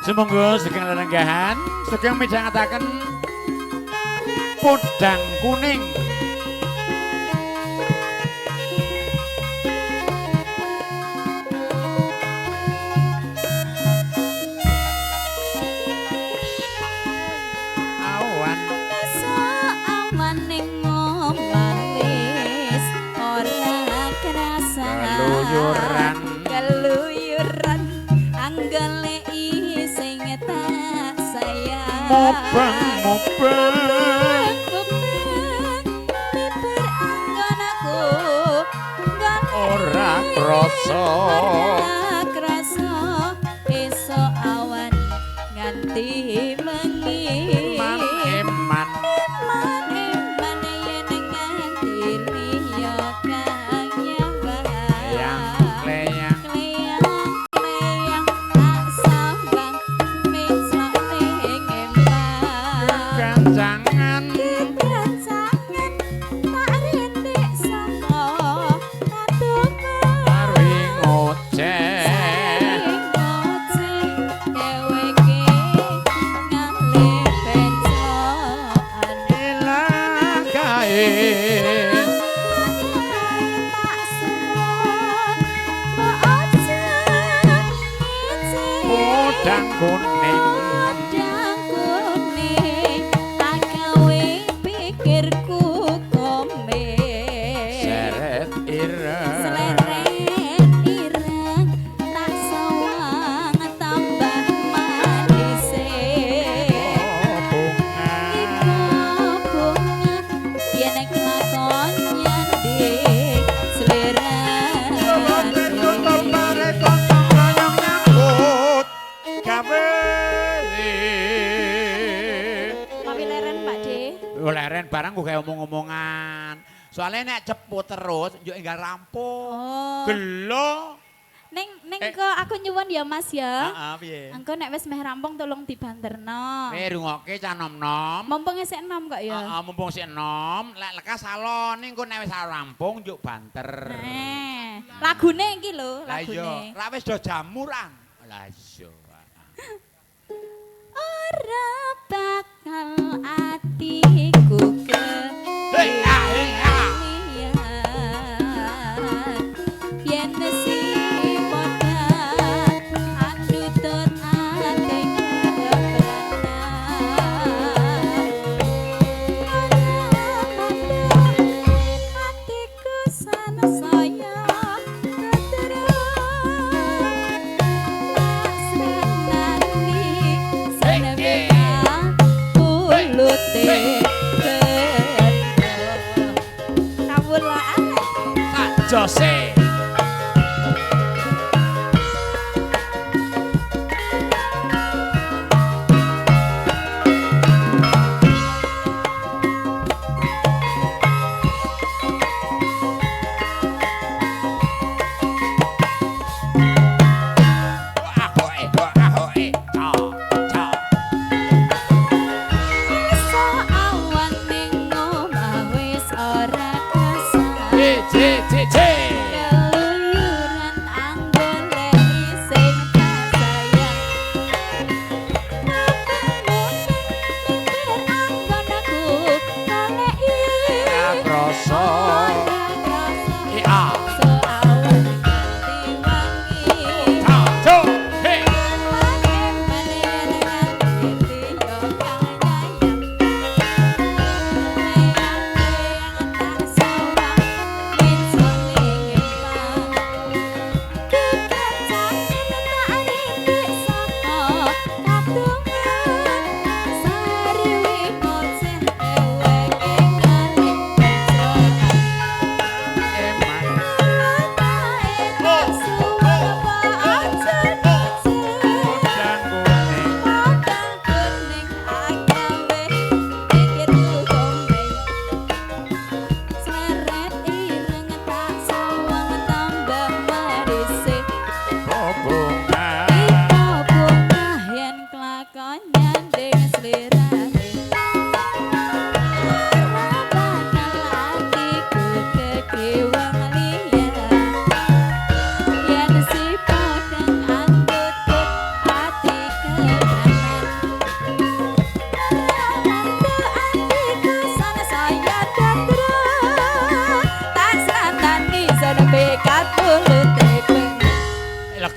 Sumangga saking lelenggahan saking midhangetaken podang kuning. Keluyuran anggale sing tak sayang mobang piper anggon aku ora krasa esok awan nganti bengi eman barang gue kayak omong-omongan. Soalnya nek ceput terus, yuk enggak rampung. Oh. Gelo. Neng kok aku nyuwun ya Mas ya. Piye? Engko nek wis meh rampung tolong dibanterno. Rungokke cah nom-nom. Mumpung isih enom kok ya. Mumpung isih enom, lek lekas salon engko nek wis rampung yuk banter. Lagune iki lho, lagune. Lah iya, ra wis do jamuran. Lah iya. Ora bakal atiku ke yen si padha adutut ati atiku sana saya Jose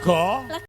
Lega